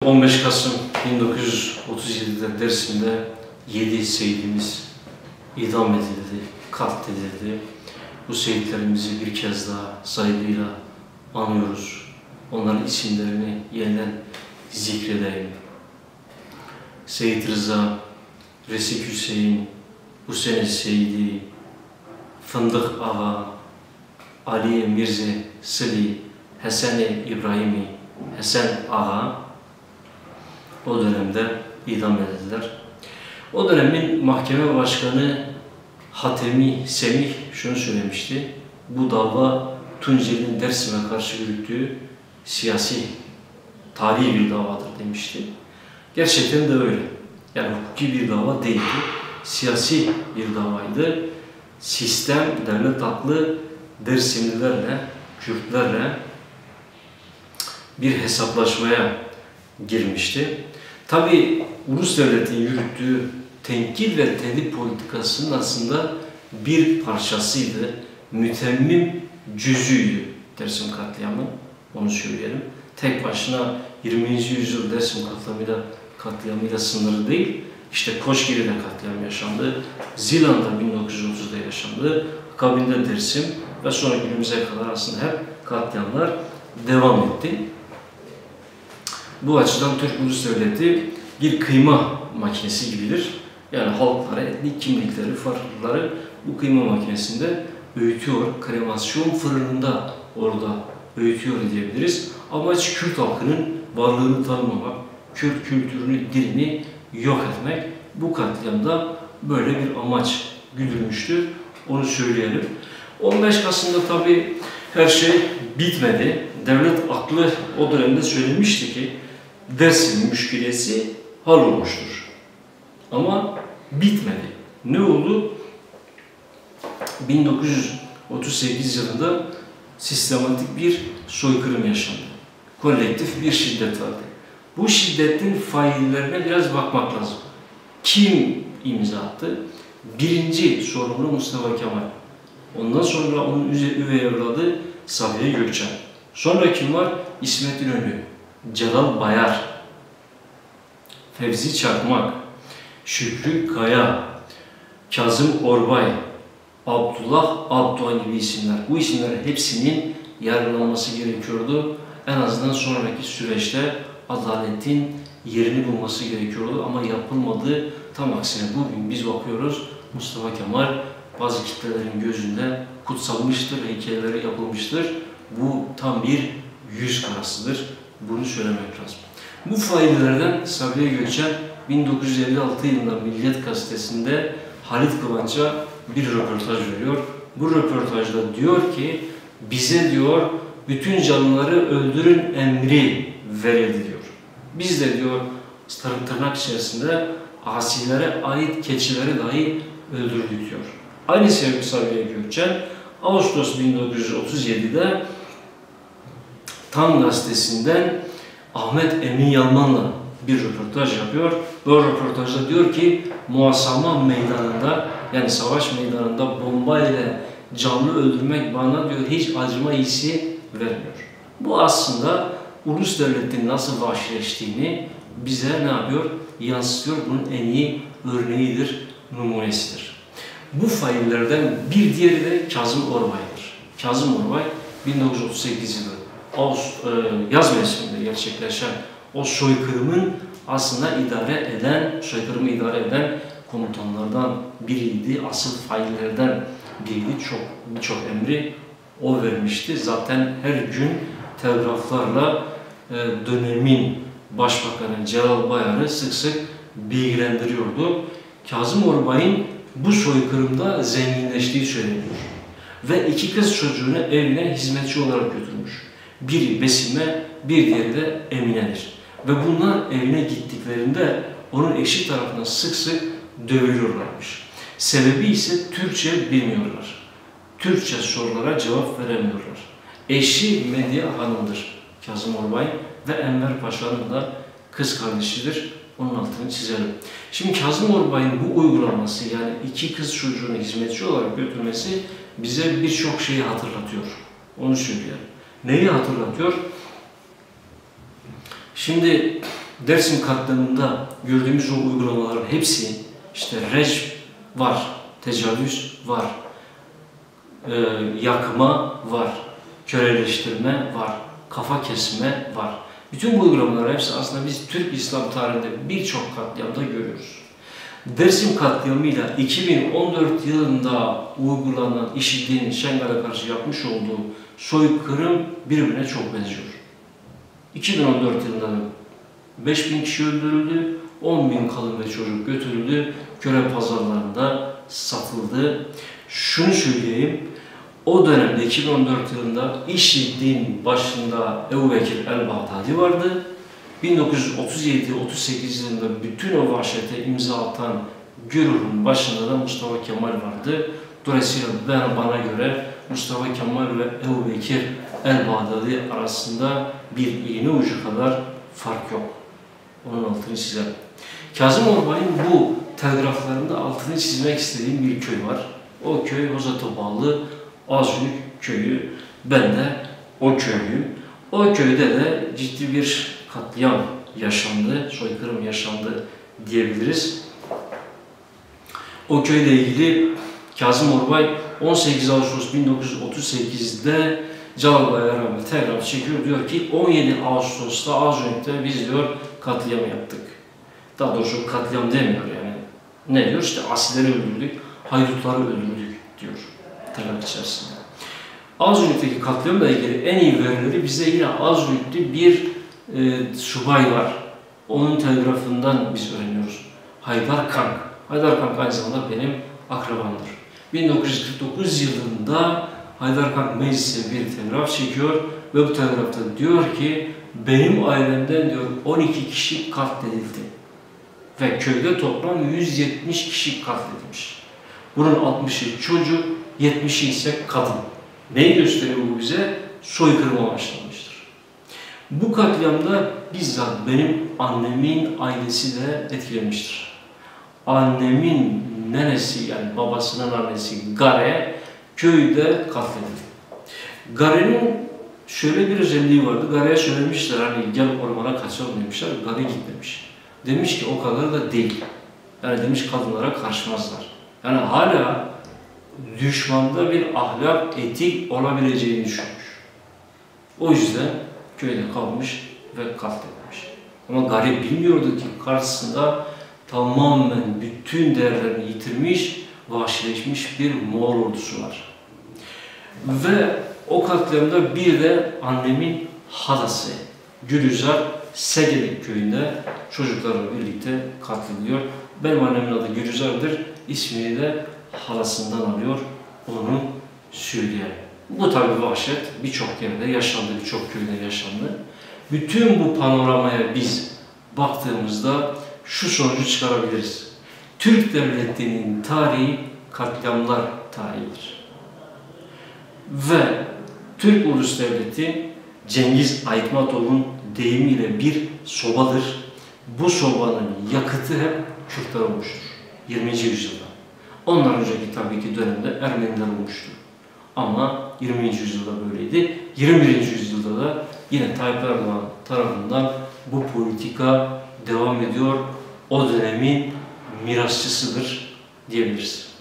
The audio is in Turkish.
15 Kasım 1937'de Dersim'de 7 şehidimiz idam edildi, katledildi. Bu şehitlerimizi bir kez daha saygıyla anıyoruz. Onların isimlerini yeniden zikredeyim. Seyit Rıza, Resik Hüseyin, Hüseyin Seyidi, Fındık Ağa, Ali Mirze Sıli, Hasan İbrahimi, Hasan Ağa o dönemde idam edildiler. O dönemin mahkeme başkanı Hatemi Semih şunu söylemişti: bu dava Tunceli'nin Dersim'e karşı yürüttüğü siyasi, tarihi bir davadır demişti. Gerçekten de öyle. Yani hukuki bir dava değildi, siyasi bir davaydı. Sistem, devlet aklı Dersimlilerle, Kürtlerle bir hesaplaşmaya girmişti. Tabi ulus devletin yürüttüğü tenkil ve tehdit politikasının aslında bir parçasıydı. Mütemmim cüzüydü Dersim katliamı, onu söyleyelim. Tek başına 20. yüzyıl Dersim katliamıyla sınırlı değil. İşte Koçgiri'de katliam yaşandı, Zilan'da 1930'da yaşandı, akabinde Dersim ve sonra günümüze kadar aslında hep katliamlar devam etti. Bu açıdan Türk Ulus Devleti bir kıyma makinesi gibidir. Yani halkları, etnik kimlikleri, farklılıkları bu kıyma makinesinde öğütüyor, kremasyon fırınında orada öğütüyor diyebiliriz. Amaç Kürt halkının varlığını tanımamak, Kürt kültürünü, dilini yok etmek. Bu katliamda böyle bir amaç güdülmüştü, onu söyleyelim. 15 Kasım'da tabii her şey bitmedi. Devlet aklı o dönemde söylemişti ki Dersim müşkilesi hallolmuştur. Ama bitmedi. Ne oldu? 1938 yılında sistematik bir soykırım yaşandı. Kolektif bir şiddet vardı. Bu şiddetin faillerine biraz bakmak lazım. Kim imza attı? Birinci sorumlu Mustafa Kemal. Ondan sonra onun üvey evladı Sabiha Gökçen. Sonra kim var? İsmet İnönü, Celal Bayar, Fevzi Çakmak, Şükrü Kaya, Kazım Orbay, Abdullah Abdoğan gibi isimler. Bu isimlerin hepsinin yargılanması gerekiyordu. En azından sonraki süreçte adaletin yerini bulması gerekiyordu ama yapılmadı. Tam aksine bugün biz bakıyoruz, Mustafa Kemal bazı kitlelerin gözünde kutsalmıştır, heykelleri yapılmıştır. Bu tam bir yüz karasıdır. Bunu söylemek lazım. Bu faillerden Sabiha Gökçen 1956 yılında Milliyet Gazetesi'nde Halit Kıvanç'a bir röportaj veriyor. Bu röportajda diyor ki bize diyor bütün canlıları öldürün emri verildi diyor. Biz de diyor tırnak içerisinde asilere ait keçileri dahi öldürdük diyor. Aynı sevgili Sabiha Gökçen Ağustos 1937'de Tam Gazetesi'nden Ahmet Emin Yalman'la bir röportaj yapıyor. Bu röportajda diyor ki muhasama meydanında, yani savaş meydanında bomba ile canlı öldürmek bana diyor hiç acıma hissi vermiyor. Bu aslında ulus devletin nasıl vahşileştiğini bize ne yapıyor? Yansıtıyor. Bunun en iyi örneğidir, numunesidir. Bu faillerden bir diğeri de Kazım Orbay'dır. Kazım Orbay 1938 yılı yaz mevsiminde gerçekleşen o soykırımın aslında soykırımı idare eden komutanlardan biriydi, asıl faillerden biriydi. Birçok emri o vermişti. Zaten her gün telgraflarla dönemin başbakanı Celal Bayar'ı sık sık bilgilendiriyordu. Kazım Orbay'ın bu soykırımda zenginleştiği söyleniyor. Ve 2 kız çocuğunu evine hizmetçi olarak götürmüş. Biri Besime, bir diğeri de Emine'dir. Ve bunlar evine gittiklerinde onun eşi tarafından sık sık dövülüyorlarmış. Sebebi ise Türkçe bilmiyorlar. Türkçe sorulara cevap veremiyorlar. Eşi Medya Hanım'dır Kazım Orbay ve Enver Paşa'nın da kız kardeşidir. Onun altını çizelim. Şimdi Kazım Orbay'ın bu uygulaması, yani 2 kız çocuğunu hizmetçi olarak götürmesi bize birçok şeyi hatırlatıyor. Onu söyleyelim. Neyi hatırlatıyor? Şimdi Dersim katliamında gördüğümüz o uygulamaların hepsi, işte rejim var, tecavüz var, yakma var, köleleştirme var, kafa kesme var. Bütün bu uygulamalar hepsi aslında biz Türk İslam tarihinde birçok katliamda görüyoruz. Dersim katliamıyla 2014 yılında uygulanan IŞİD'in Şengal'e karşı yapmış olduğu soykırım birbirine çok benziyor. 2014 yılında 5.000 kişi öldürüldü, 10.000 kadın ve çocuk götürüldü, köle pazarlarında satıldı. Şunu söyleyeyim, o dönemde 2014 yılında IŞİD'in başında Ebu Bekir el-Bağdadi vardı. 1937-38 yılında bütün o vahşete imza atan güruhun başında da Mustafa Kemal vardı. Dolayısıyla bana göre Mustafa Kemal ve Ebu Bekir el-Bağdadi arasında bir iğne ucu kadar fark yok. Onun altını çizelim. Kazım Orbay'ın bu telgraflarında altını çizmek istediğim bir köy var. O köy Hozat'a bağlı Azüyük köyü. Ben de o köylüyüm. O köyde de ciddi bir katliam yaşandı, soykırım yaşandı diyebiliriz. O köyle ilgili Kazım Orbay 18 Ağustos 1938'de Celal Bayar'a telgraf çekiyor. Diyor ki 17 Ağustos'ta Azüyük'te biz diyor katliam yaptık. Daha doğrusu katliam demiyor yani. Ne diyor? İşte asilleri öldürdük, haydutları öldürdük diyor tırnak içerisinde. Azüyük'teki katliamla ilgili en iyi verileri bize yine Azüyük'te bir subay var. Onun telgrafından biz öğreniyoruz. Haydar Kank. Haydar Kank aynı zamanda benim akrabamdır. 1949 yılında Haydar Kank meclise bir telgraf çekiyor ve bu telgrafta diyor ki benim ailemden diyor 12 kişi katledildi. Ve köyde toplam 170 kişi katledilmiş. Bunun 60'ı çocuk, 70'i ise kadın. Neyi gösteriyor bu bize? Soykırıma başlanmıştır. Bu katliamda bizzat benim annemin ailesi de etkilenmiştir. Annemin nenesi yani babasının annesi Gare köyde katledildi. Gare'nin şöyle bir özelliği vardı. Gare'ye söylemişler hani gel ormana kaçalım demişler. Gare gitmemiş. Demiş ki o kadar da değil. Yani demiş kadınlara karışmazlar. Yani hala düşmanda bir ahlak, etik olabileceğini düşünmüş. O yüzden köyde kalmış ve katledilmiş. Ama Gare bilmiyordu ki karşısında tamamen bütün değerlerini yitirmiş, vahşileşmiş bir Moğol ordusu var. Ve o katliamda bir de annemin halası Gülüzar Segelik köyünde çocuklarla birlikte katlediliyor. Benim annemin adı Gülüzar'dır. İsmini de halasından alıyor. Onu söyleyelim. Bu tabi vahşet birçok yerde yaşandı, birçok köyde yaşandı. Bütün bu panoramaya biz baktığımızda şu sonucu çıkarabiliriz. Türk devletinin tarihi katliamlar tarihidir. Ve Türk Ulus Devleti Cengiz Aytmatov'un deyimiyle bir sobadır. Bu sobanın yakıtı hep Kürtler olmuştur. 20. yüzyılda. Ondan önceki tabii ki dönemde Ermeniler olmuştur. Ama 20. yüzyılda böyleydi. 21. yüzyılda da yine Tayyip Erdoğan tarafından bu politika devam ediyor. O dönemin mirasçısıdır diyebiliriz.